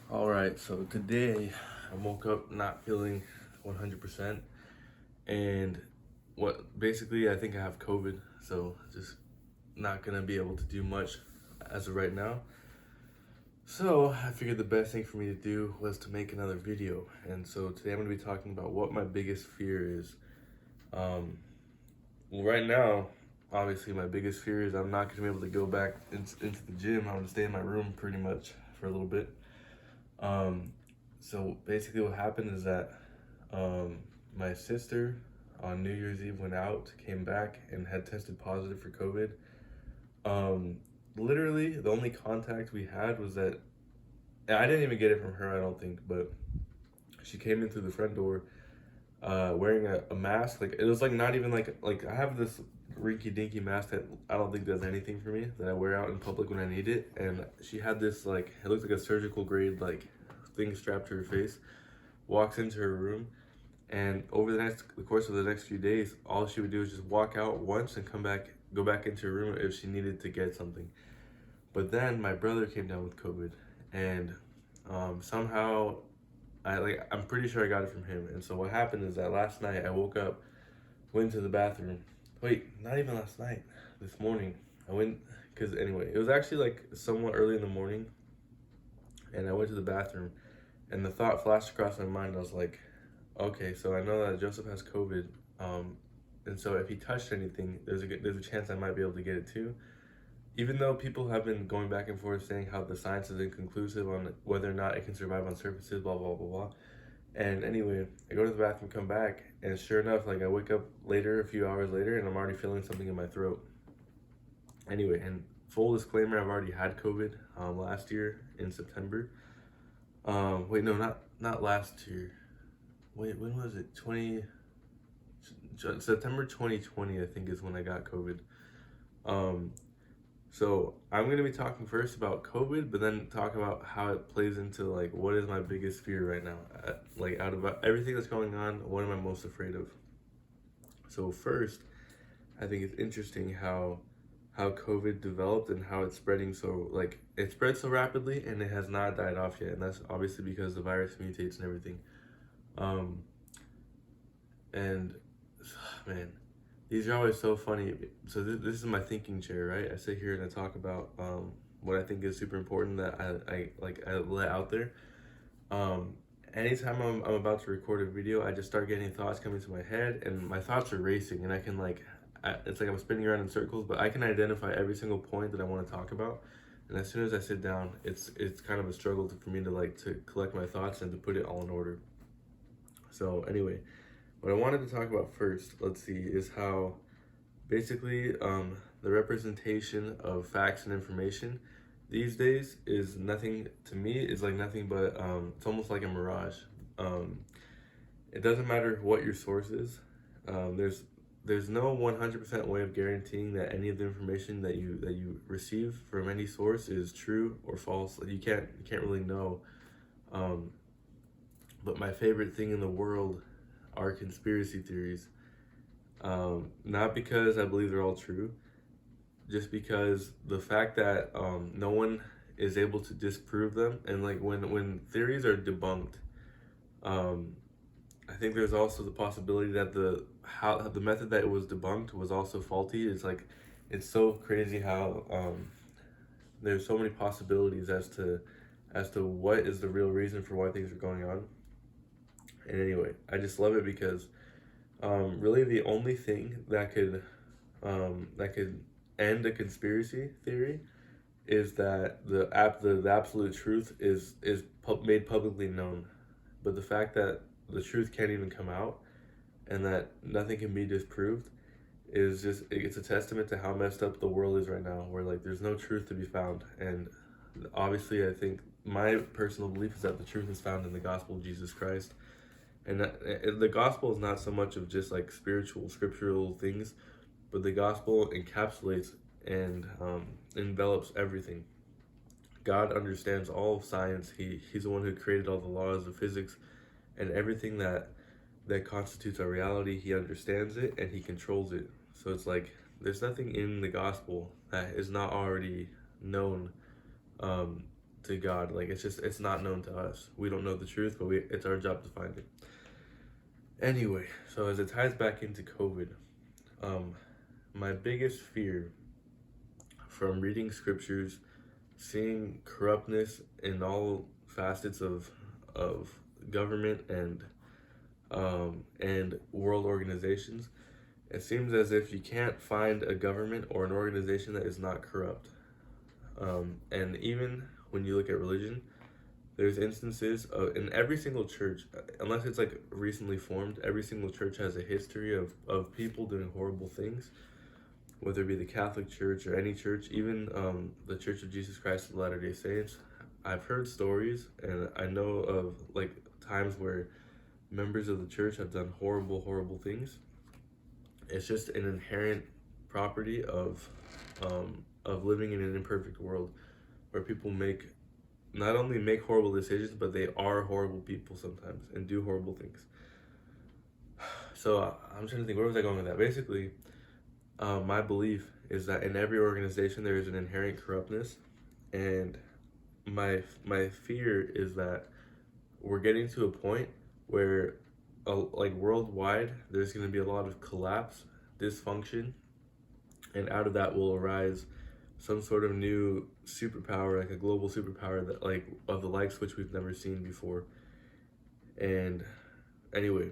All right, so today I woke up not feeling 100%, and what basically I think I have COVID, so just not gonna be able to do much as of right now. So I figured the best thing for me to do was to make another video, and so today I'm gonna be talking about what my biggest fear is. Um, well, right now, obviously my biggest fear is I'm not gonna be able to go back into the gym. I'm gonna stay in my room pretty much for a little bit. Um, so basically, what happened is that um, my sister on New Year's Eve went out, came back, and had tested positive for COVID. Um, Literally, the only contact we had was that and I didn't even get it from her, I don't think, but she came in through the front door wearing a mask. Like it was like not even like I have this rinky dinky mask that I don't think does anything for me that I wear out in public when I need it, and she had this like it looks like a surgical grade like thing strapped to her face. Walks into her room, and over the course of the next few days, all she would do is just walk out once and go back into her room if she needed to get something. But then my brother came down with COVID, and somehow I'm pretty sure I got it from him. And so what happened is that last night I woke up, went to the bathroom. Wait, not even last night. This morning I went because anyway, it was actually like somewhat early in the morning, and I went to the bathroom, and the thought flashed across my mind. I was like, okay, so I know that Joseph has COVID, and so if he touched anything, there's a chance I might be able to get it too. Even though people have been going back and forth saying how the science is inconclusive on whether or not it can survive on surfaces, blah blah blah blah. And anyway, I go to the bathroom, come back, and sure enough, like I wake up later, a few hours later, and I'm already feeling something in my throat. Anyway, and full disclaimer, I've already had COVID last year in September. Wait, no, not last year. Wait, when was it? September 2020, I think, is when I got COVID. Um, so I'm gonna be talking first about COVID, but then talk about how it plays into like what is my biggest fear right now. Like out of everything that's going on, what am I most afraid of? So first, I think it's interesting how COVID developed and how it's spreading so like it spread so rapidly and it has not died off yet, and that's obviously because the virus mutates and everything. Um, and man, these are always so funny. So this is my thinking chair, right? I sit here and I talk about what I think is super important that I let out there. Um, Anytime I'm about to record a video, I just start getting thoughts coming to my head, and my thoughts are racing, and I can it's like I'm spinning around in circles, but I can identify every single point that I want to talk about. And as soon as I sit down, it's kind of a struggle for me to like to collect my thoughts and to put it all in order. So anyway, what I wanted to talk about first, let's see, is how basically the representation of facts and information these days is nothing to me is like nothing but it's almost like a mirage. um, it doesn't matter what your source is. There's no 100% way of guaranteeing that any of the information that you receive from any source is true or false. Like, you can't really know. um, but my favorite thing in the world are conspiracy theories. Not because I believe they're all true, just because the fact that no one is able to disprove them, and like when theories are debunked, um, I think there's also the possibility that the method that it was debunked was also faulty. It's so crazy how there's so many possibilities as to what is the real reason for why things are going on. And anyway, I just love it because really the only thing that could end a conspiracy theory is that the absolute truth is made publicly known. But the fact that the truth can't even come out and that nothing can be disproved is just it's a testament to how messed up the world is right now, where like there's no truth to be found. And obviously I think my personal belief is that the truth is found in the gospel of Jesus Christ. And the gospel is not so much of just like spiritual scriptural things, but the gospel encapsulates and envelops everything. God understands all of science. He's the one who created all the laws of physics and everything that constitutes our reality. He understands it and he controls it. So it's like there's nothing in the gospel that is not already known um, to God. Like it's not known to us. We don't know the truth, but it's our job to find it. Anyway, so as it ties back into COVID, my biggest fear from reading scriptures, seeing corruptness in all facets of government and world organizations, it seems as if you can't find a government or an organization that is not corrupt. And even when you look at religion, there's instances in every single church, unless it's like recently formed, every single church has a history of people doing horrible things, whether it be the Catholic Church or any church, even the Church of Jesus Christ of Latter-day Saints. I've heard stories, and I know of like times where members of the church have done horrible things. It's just an inherent property of living in an imperfect world, where people not only make horrible decisions, but they are horrible people sometimes and do horrible things. So I'm trying to think, where was I going with that? Basically, my belief is that in every organization there is an inherent corruptness, and my fear is that we're getting to a point where, like worldwide, there's going to be a lot of collapse, dysfunction, and out of that will arise some sort of new superpower, like a global superpower that like of the likes which we've never seen before. And anyway,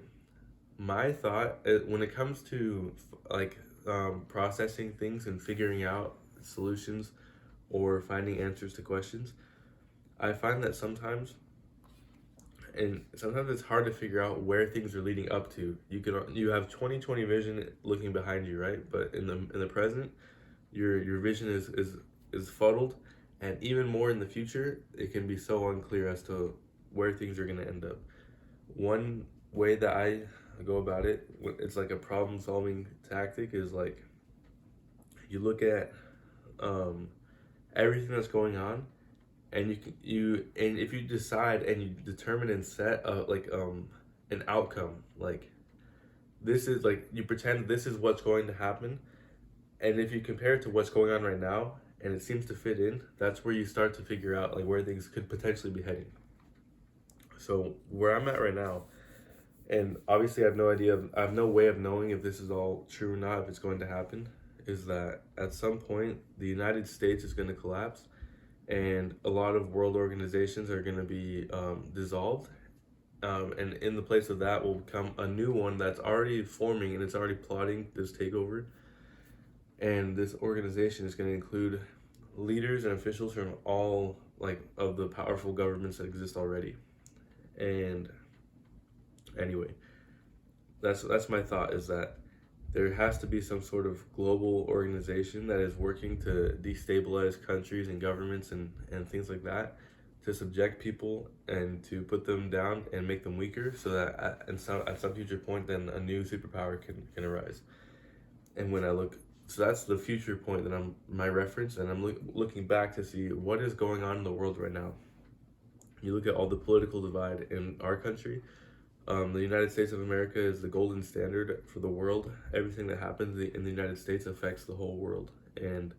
my thought when it comes to like processing things and figuring out solutions or finding answers to questions, I find that sometimes it's hard to figure out where things are leading up to. You have 20/20 vision looking behind you, right? But in the present, your vision is fuddled, and even more in the future, it can be so unclear as to where things are going to end up. One way that I go about it, it's like a problem solving tactic, is like you look at everything that's going on, and and if you decide and you determine and set an outcome, like this is like, you pretend this is what's going to happen, and if you compare it to what's going on right now and it seems to fit in, that's where you start to figure out like where things could potentially be heading. So where I'm at right now, and obviously I have no way of knowing if this is all true or not, if it's going to happen, is that at some point the United States is going to collapse, and a lot of world organizations are going to be dissolved, and in the place of that will come a new one that's already forming, and it's already plotting this takeover. And this organization is going to include leaders and officials from all like of the powerful governments that exist already. And anyway, that's my thought, is that there has to be some sort of global organization that is working to destabilize countries and governments and things like that, to subject people and to put them down and make them weaker, so that at some future point then a new superpower can arise. And so that's the future point that my reference, and I'm looking back to see what is going on in the world right now. You look at all the political divide in our country. The United States of America is the golden standard for the world. Everything that happens in the United States affects the whole world, and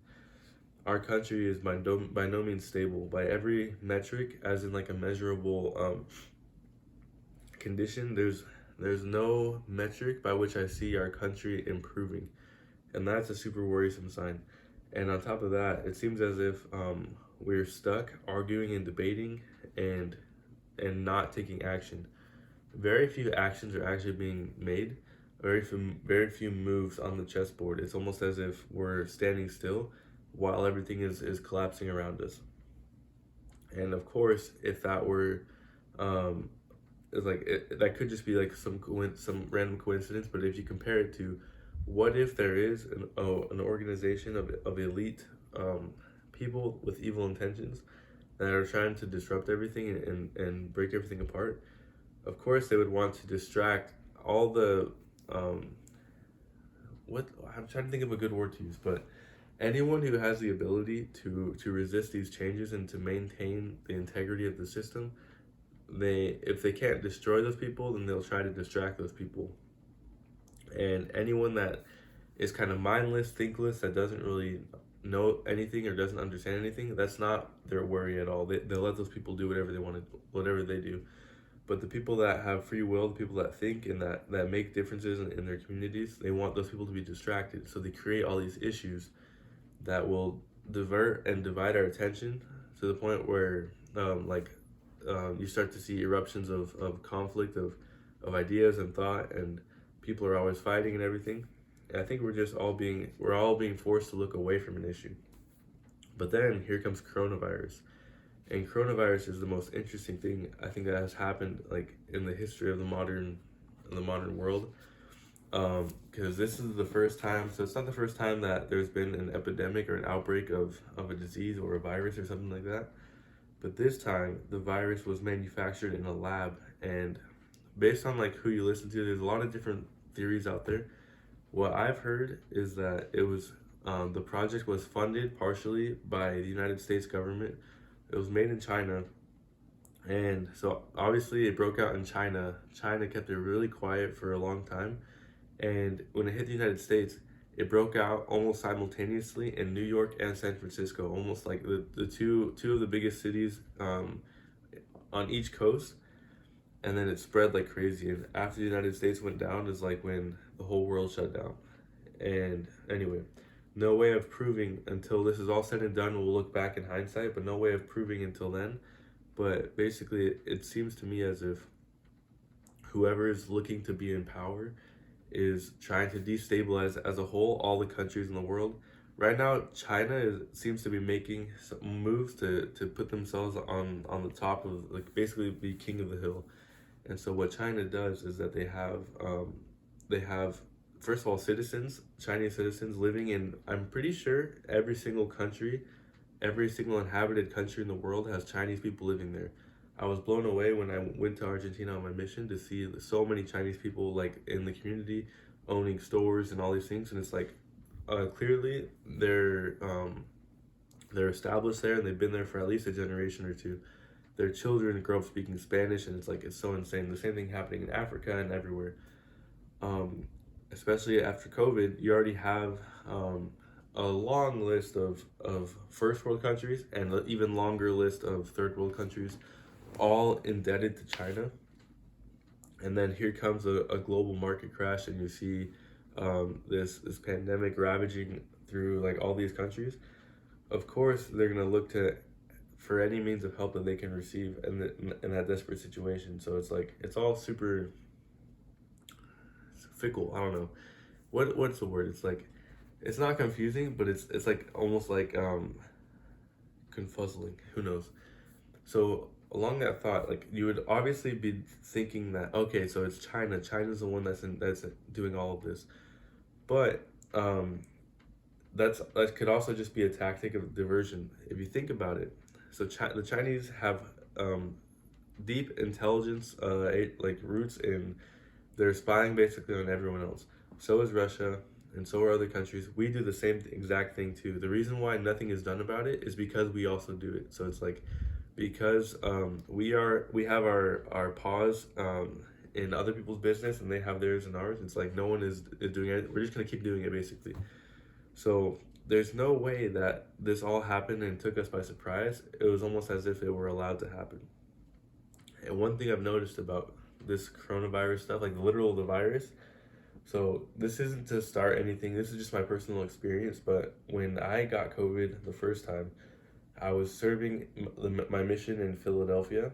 our country is by no means stable by every metric, as in like a measurable condition. There's no metric by which I see our country improving, and that's a super worrisome sign. And on top of that, it seems as if we're stuck arguing and debating and not taking action. Very few actions are actually being made. Very few moves on the chessboard. It's almost as if we're standing still while everything is collapsing around us. And of course, if that were that could just be like some random coincidence. But if you compare it to, what if there is an organization of elite people with evil intentions that are trying to disrupt everything and break everything apart? Of course, they would want to distract all the I'm trying to think of a good word to use, but anyone who has the ability to resist these changes and to maintain the integrity of the system, if they can't destroy those people, then they'll try to distract those people. And anyone that is kind of mindless, thinkless, that doesn't really know anything or doesn't understand anything, that's not their worry at all. They let those people do whatever they want to, whatever they do. But the people that have free will, the people that think and that make differences in their communities, they want those people to be distracted. So they create all these issues that will divert and divide our attention to the point where you start to see eruptions of conflict, of ideas and thought, and people are always fighting and everything. And I think we're all being forced to look away from an issue. But then here comes coronavirus. And coronavirus is the most interesting thing I think that has happened like in the history of the modern world. Because this is the first time, so it's not the first time that there's been an epidemic or an outbreak of a disease or a virus or something like that. But this time, the virus was manufactured in a lab, and based on like who you listen to, there's a lot of different theories out there. What I've heard is that it was the project was funded partially by the United States government. It was made in China, and so obviously it broke out in China. China kept it really quiet for a long time, and when it hit the United States, it broke out almost simultaneously in New York and San Francisco, almost like the two of the biggest cities on each coast. And then it spread like crazy. And after the United States went down is like when the whole world shut down. And anyway, no way of proving until this is all said and done. We'll look back in hindsight, but no way of proving until then. But basically, it seems to me as if whoever is looking to be in power is trying to destabilize as a whole all the countries in the world. Right now, seems to be making some moves to put themselves on the top of, like, basically be king of the hill. And so what China does is that they have first of all Chinese citizens living in, I'm pretty sure every single country, every single inhabited country in the world has Chinese people living there. I was blown away when I went to Argentina on my mission to see so many Chinese people like in the community owning stores and all these things, and it's like clearly they're established there and they've been there for at least a generation or two. Their children grow up speaking Spanish, and it's so insane. The same thing happening in Africa and everywhere. Especially after COVID, you already have a long list of first world countries and an even longer list of third world countries, all indebted to China. And then here comes a global market crash, and you see this pandemic ravaging through like all these countries. Of course, they're gonna look to for any means of help that they can receive in that desperate situation. So it's like it's all super fickle. I don't know what's the word. It's like it's not confusing, but it's like almost like confuzzling. Who knows? So along that thought, like you would obviously be thinking that okay, so it's China. China's the one that's doing all of this, but that could also just be a tactic of diversion if you think about it. So the Chinese have deep intelligence, like roots in they're spying basically on everyone else. So is Russia, and so are other countries. We do the same exact thing too. The reason why nothing is done about it is because we also do it. So it's like because we have our paws in other people's business and they have theirs and ours. It's like no one is doing it. We're just gonna keep doing it basically. So there's no way that this all happened and took us by surprise. It was almost as if it were allowed to happen. And one thing I've noticed about this coronavirus stuff, like the virus, so this isn't to start anything, this is just my personal experience, but when I got COVID the first time, I was serving my mission in Philadelphia.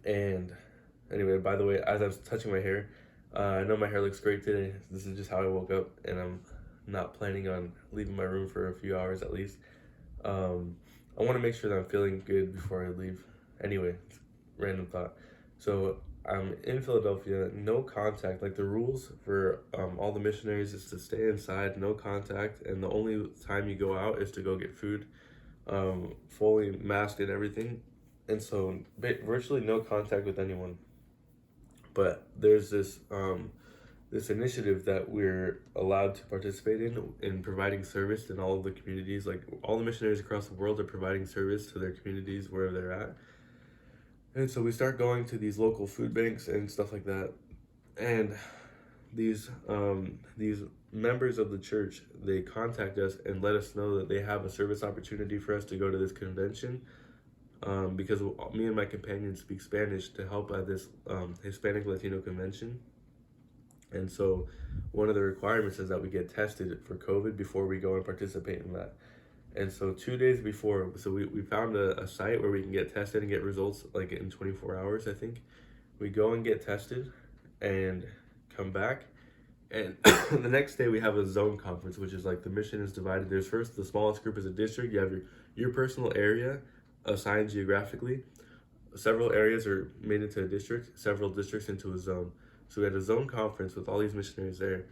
And anyway, by the way, as I was touching my hair, I know my hair looks great today. This is just how I woke up, and I'm not planning on leaving my room for a few hours at least. I want to make sure that I'm feeling good before I leave. Anyway, random thought. So I'm in Philadelphia, no contact. Like the rules for all the missionaries is to stay inside, no contact, and the only time you go out is to go get food, fully masked and everything. And so virtually no contact with anyone. But there's this initiative that we're allowed to participate in providing service in all of the communities. Like all the missionaries across the world are providing service to their communities wherever they're at. And so we start going to these local food banks and stuff like that. And these members of the church, they contact us and let us know that they have a service opportunity for us to go to this convention, because me and my companion speak Spanish, to help at this Hispanic Latino convention. And so one of the requirements is that we get tested for COVID before we go and participate in that. And so 2 days before, so we found a site where we can get tested and get results like in 24 hours, I think. We go and get tested and come back. And the next day we have a zone conference, which is like the mission is divided. There's first, the smallest group is a district. You have your personal area assigned geographically. Several areas are made into a district, several districts into a zone. So we had a zone conference with all these missionaries there.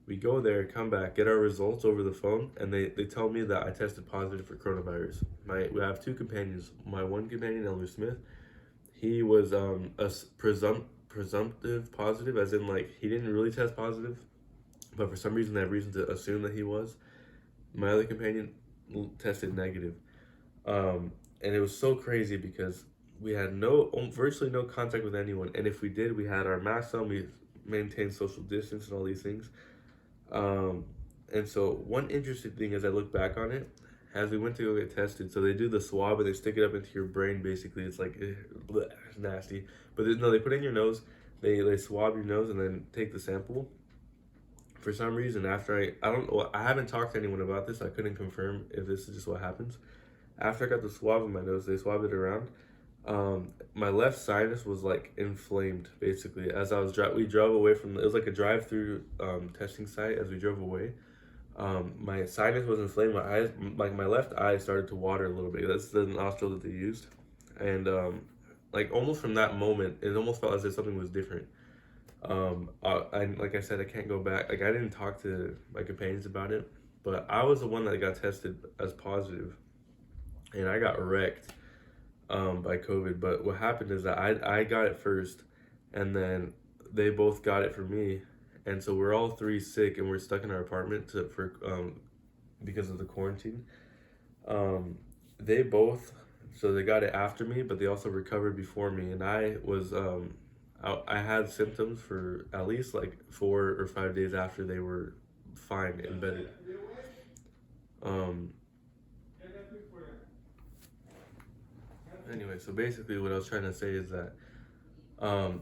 We go there, come back, get our results over the phone, and they tell me that I tested positive for coronavirus. We have two companions. My one companion, Elder Smith, he was presumptive positive, as in like he didn't really test positive, but for some reason they have reason to assume that he was. My other companion tested negative. And it was so crazy because we had virtually no contact with anyone, and if we did, we had our masks on, we maintained social distance and all these things. And so one interesting thing as I look back on it, as we went to go get tested, so they do the swab and they stick it up into your brain. Basically, it's like bleh, it's nasty. But no, they put it in your nose. They swab your nose and then take the sample. For some reason, after I don't know, I haven't talked to anyone about this. I couldn't confirm if this is just what happens. After I got the swab in my nose, they swabbed it around. My left sinus was like inflamed basically as I was we drove away from it was like a drive-through testing site. As we drove away, my sinus was inflamed. My eyes, like my left eye, started to water a little bit. That's the nostril that they used, and like almost from that moment, it almost felt as if something was different. Like I said, I can't go back. Like I didn't talk to my companions about it, but I was the one that got tested as positive, and I got wrecked by COVID. But what happened is that I got it first, and then they both got it for me, and so we're all three sick, and we're stuck in our apartment because of the quarantine. They both, so they got it after me, but they also recovered before me, and I had symptoms for at least like 4 or 5 days after they were fine and better. Anyway, so basically what I was trying to say is that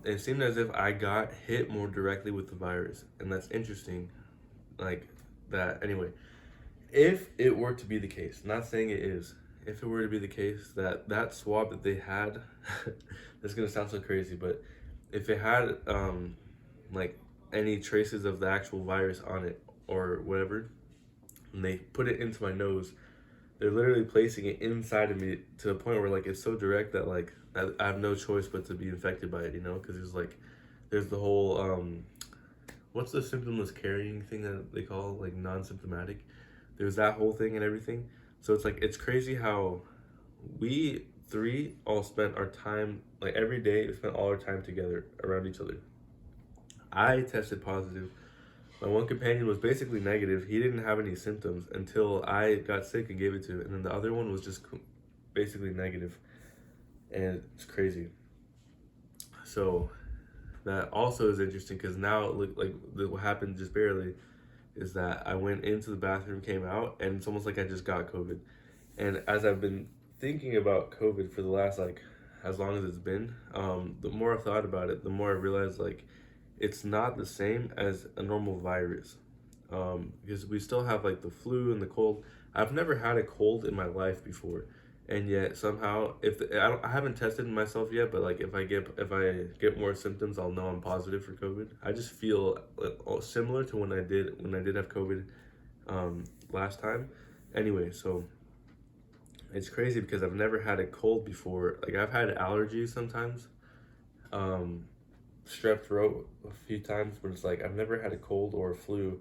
it seemed as if I got hit more directly with the virus, and that's interesting. Like that. Anyway, if it were to be the case, not saying it is, if it were to be the case that swab that they had, that's gonna sound so crazy, but if it had like any traces of the actual virus on it or whatever, and they put it into my nose, they're literally placing it inside of me to the point where like it's so direct that like I have no choice but to be infected by it, you know, because there's the whole what's the symptomless carrying thing that they call like non-symptomatic. There's that whole thing and everything. So it's like it's crazy how we three all spent our time, like every day we spent all our time together around each other. I tested positive. My one companion was basically negative. He didn't have any symptoms until I got sick and gave it to him. And then the other one was just basically negative. And it's crazy. So that also is interesting because now what happened just barely is that I went into the bathroom, came out, and it's almost like I just got COVID. And as I've been thinking about COVID for the last like as long as it's been, the more I've thought about it, the more I realized like it's not the same as a normal virus, because we still have like the flu and the cold. I've never had a cold in my life before, and yet somehow I haven't tested myself yet, but like if I get more symptoms, I'll know I'm positive for COVID. I just feel similar to when I did have COVID last time. Anyway, so it's crazy because I've never had a cold before. Like I've had allergies sometimes. Strep throat a few times, but it's like I've never had a cold or a flu.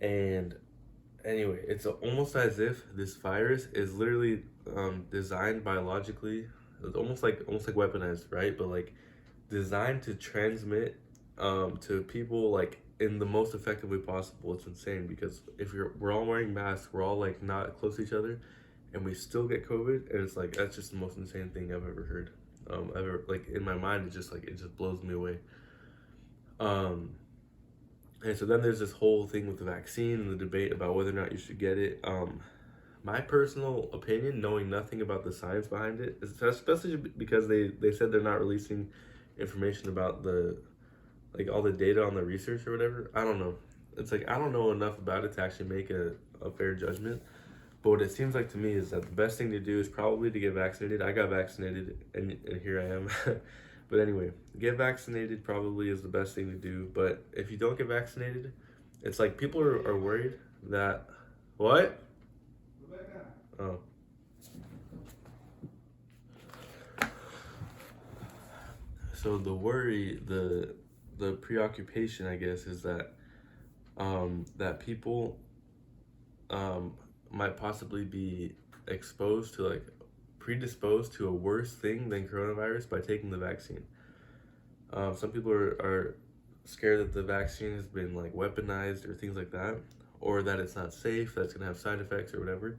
And anyway, it's almost as if this virus is literally designed biologically. It's almost like weaponized, right? But like designed to transmit to people like in the most effective way possible. It's insane because we're all wearing masks, we're all like not close to each other, and we still get COVID, and it's like that's just the most insane thing I've ever heard. Ever, like in my mind, it just blows me away. And so then there's this whole thing with the vaccine and the debate about whether or not you should get it. My personal opinion, knowing nothing about the science behind it, especially because they said they're not releasing information about the like all the data on the research or whatever. I don't know. It's like I don't know enough about it to actually make a fair judgment. But what it seems like to me is that the best thing to do is probably to get vaccinated. I got vaccinated, and here I am. But anyway, get vaccinated probably is the best thing to do. But if you don't get vaccinated, it's like people are worried that what? Oh. So the worry, the preoccupation, I guess, is that that people might possibly be exposed to like predisposed to a worse thing than coronavirus by taking the vaccine. Some people are scared that the vaccine has been like weaponized or things like that, or that it's not safe, that it's gonna have side effects or whatever.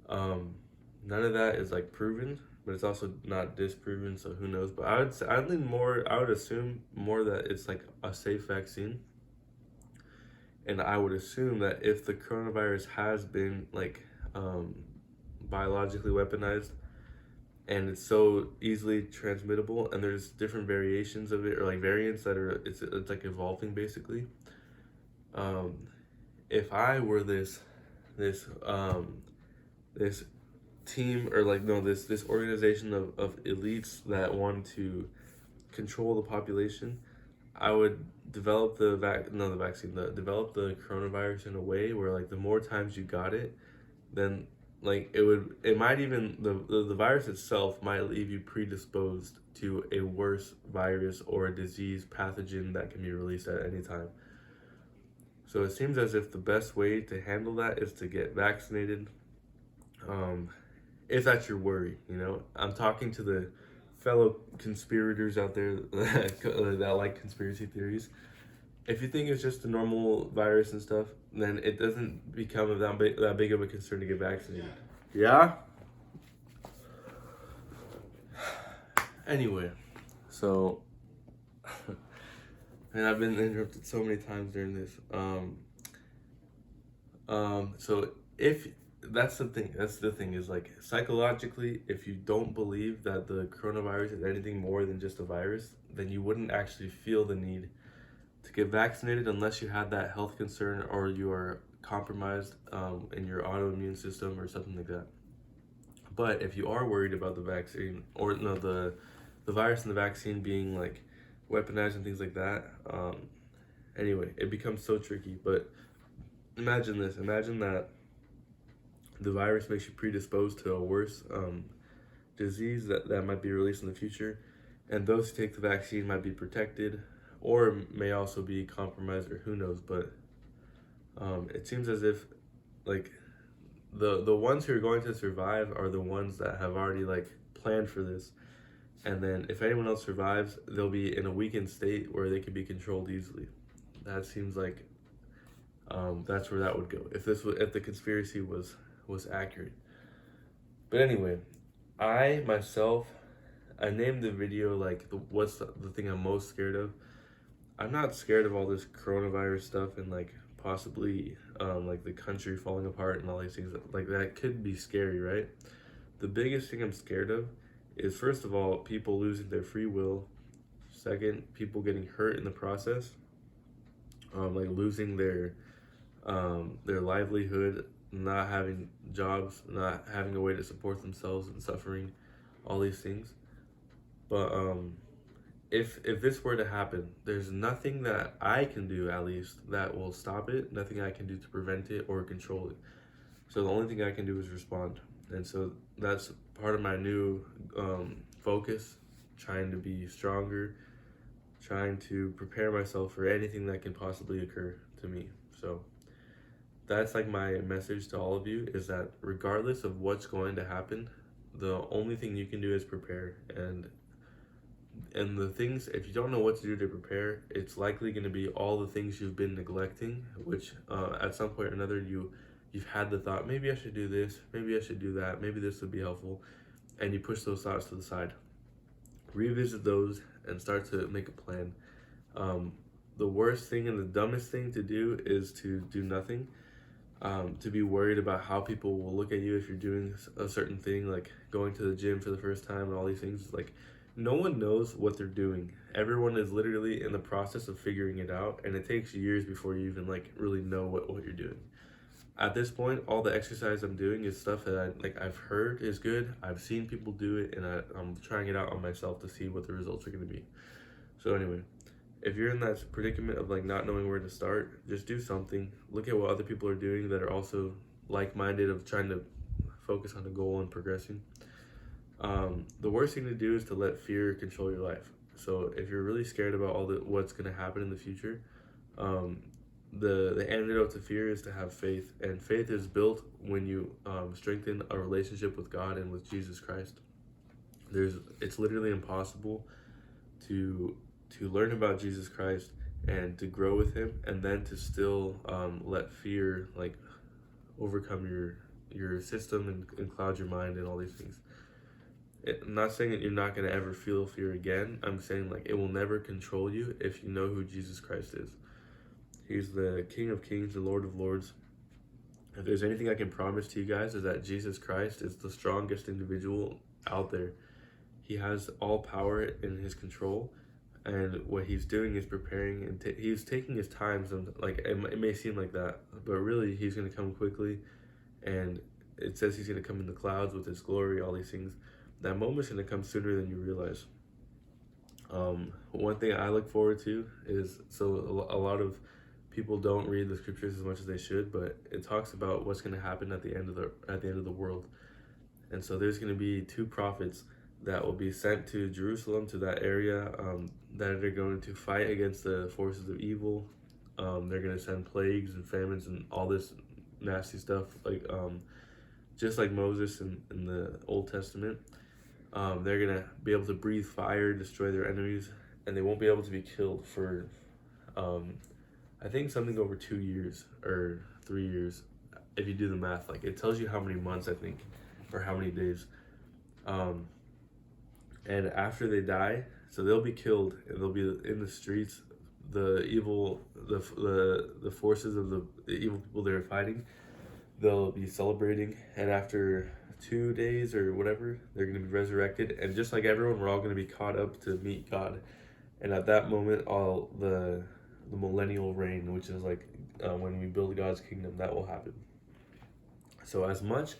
None of that is like proven, but it's also not disproven, so who knows? But I'd lean more. I would assume more that it's like a safe vaccine, and I would assume that if the coronavirus has been like biologically weaponized and it's so easily transmittable, and there's different variations of it or like variants that are it's like evolving basically. Um, if I were this this team or like no this organization of elites that want to control the population, I would develop the vaccine, develop the coronavirus in a way where like the more times you got it, then like it might even the virus itself might leave you predisposed to a worse virus or a disease pathogen that can be released at any time. So it seems as if the best way to handle that is to get vaccinated. Um, if that's your worry, I'm talking to the fellow conspirators out there that like conspiracy theories. If you think it's just a normal virus and stuff, then it doesn't become that big of a concern to get vaccinated. Yeah? Anyway, so, and I've been interrupted so many times during this. So if that's the thing is like psychologically, if you don't believe that the coronavirus is anything more than just a virus, then you wouldn't actually feel the need to get vaccinated unless you had that health concern or you are compromised in your autoimmune system or something like that. But if you are worried about the vaccine or no the virus and the vaccine being like weaponized and things like that, anyway, it becomes so tricky. But imagine this: imagine that the virus makes you predisposed to a worse disease that might be released in the future, and those who take the vaccine might be protected or may also be compromised or who knows. But it seems as if like the ones who are going to survive are the ones that have already like planned for this, and then if anyone else survives, they'll be in a weakened state where they can be controlled easily. That seems like that's where that would go if the conspiracy was accurate. But anyway, I myself, I named the video like what's the thing I'm most scared of. I'm not scared of all this coronavirus stuff and like possibly like the country falling apart and all these things like that could be scary, right? The biggest thing I'm scared of is first of all people losing their free will. Second, people getting hurt in the process, like losing their livelihood, not having jobs, not having a way to support themselves and suffering, all these things. But if this were to happen, there's nothing that I can do at least that will stop it, nothing I can do to prevent it or control it. So the only thing I can do is respond. And so that's part of my new focus, trying to be stronger, trying to prepare myself for anything that can possibly occur to me. So that's like my message to all of you is that regardless of what's going to happen, the only thing you can do is prepare. And the things, if you don't know what to do to prepare, it's likely going to be all the things you've been neglecting, which at some point or another you've had the thought, maybe I should do this, maybe I should do that, maybe this would be helpful, and you push those thoughts to the side. Revisit those and start to make a plan. the worst thing and the dumbest thing to do is to do nothing. To be worried about how people will look at you if you're doing a certain thing, like going to the gym for the first time and all these things. Like, no one knows what they're doing. Everyone is literally in the process of figuring it out, and it takes years before you even like really know what you're doing. At this point, all the exercise I'm doing is stuff that I've heard is good. I've seen people do it, and I'm trying it out on myself to see what the results are going to be. So anyway, if you're in that predicament of like not knowing where to start, just do something. Look at what other people are doing that are also like-minded of trying to focus on a goal and progressing. The worst thing to do is to let fear control your life. So if you're really scared about what's going to happen in the future, the antidote to fear is to have faith, and faith is built when you strengthen a relationship with God and with Jesus Christ. It's literally impossible to learn about Jesus Christ and to grow with Him, and then to still let fear like overcome your system and cloud your mind and all these things. I'm not saying that you're not going to ever feel fear again. I'm saying like it will never control you if you know who Jesus Christ is. He's the King of Kings, the Lord of Lords. If there's anything I can promise to you guys, is that Jesus Christ is the strongest individual out there. He has all power in His control, and what He's doing is preparing, and He's taking His time. So like it may seem like that, but really He's going to come quickly, and it says He's going to come in the clouds with His glory, all these things. That moment's going to come sooner than you realize. One thing I look forward to is, so a lot of people don't read the scriptures as much as they should, but it talks about what's going to happen at the end of the world. And so there's going to be 2 prophets that will be sent to Jerusalem, to that area, that are going to fight against the forces of evil. They're going to send plagues and famines and all this nasty stuff, like just like Moses in the Old Testament. They're going to be able to breathe fire, destroy their enemies, and they won't be able to be killed for, I think, something over 2 years or 3 years. If you do the math, like it tells you how many months, I think, or how many days. And after they die, so they'll be killed and they'll be in the streets. The forces of the evil people they're fighting, they'll be celebrating, and after 2 days or whatever, they're going to be resurrected, and just like everyone, we're all going to be caught up to meet God. And at that moment, all the millennial reign, which is like when we build God's kingdom, that will happen. So as much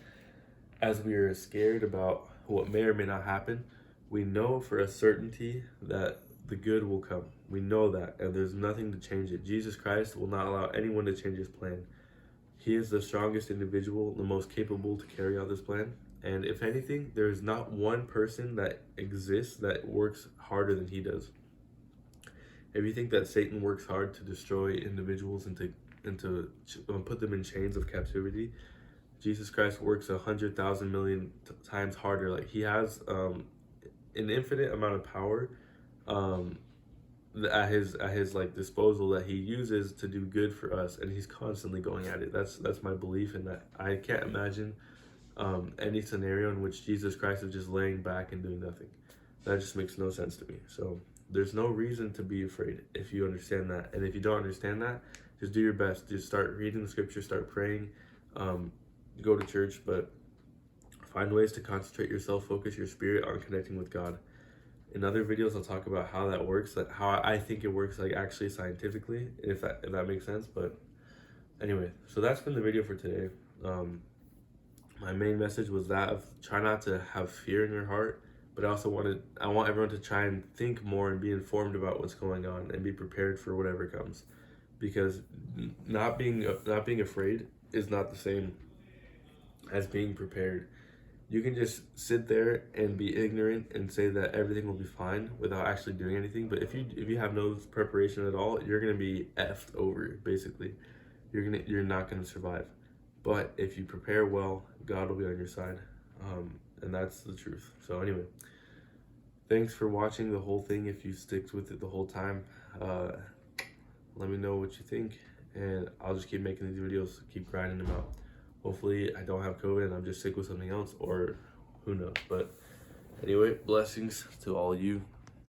as we are scared about what may or may not happen, we know for a certainty that the good will come. We know that, and there's nothing to change it. Jesus Christ will not allow anyone to change His plan. He is the strongest individual, the most capable to carry out this plan. And if anything, there is not one person that exists that works harder than He does. If you think that Satan works hard to destroy individuals and to put them in chains of captivity, Jesus Christ works 100,000 million times harder. Like He has an infinite amount of power at his like disposal that He uses to do good for us, and He's constantly going at it. That's my belief in that. I can't imagine any scenario in which Jesus Christ is just laying back and doing nothing. That just makes no sense to me. So there's no reason to be afraid if you understand that. And if you don't understand that, just do your best. Just start reading the scripture, start praying, go to church, but find ways to concentrate yourself, focus your spirit on connecting with God. In other videos, I'll talk about how that works, like how I think it works, like actually scientifically, if that makes sense. But anyway, so that's been the video for today. My main message was that of try not to have fear in your heart, but I want everyone to try and think more and be informed about what's going on and be prepared for whatever comes, because not being afraid is not the same as being prepared. You can just sit there and be ignorant and say that everything will be fine without actually doing anything. But if you have no preparation at all, you're gonna be effed over. Basically, you're not gonna survive. But if you prepare well, God will be on your side, and that's the truth. So anyway, thanks for watching the whole thing. If you stick with it the whole time, let me know what you think, and I'll just keep making these videos, keep grinding them out. Hopefully I don't have COVID and I'm just sick with something else, or who knows. But anyway, blessings to all of you.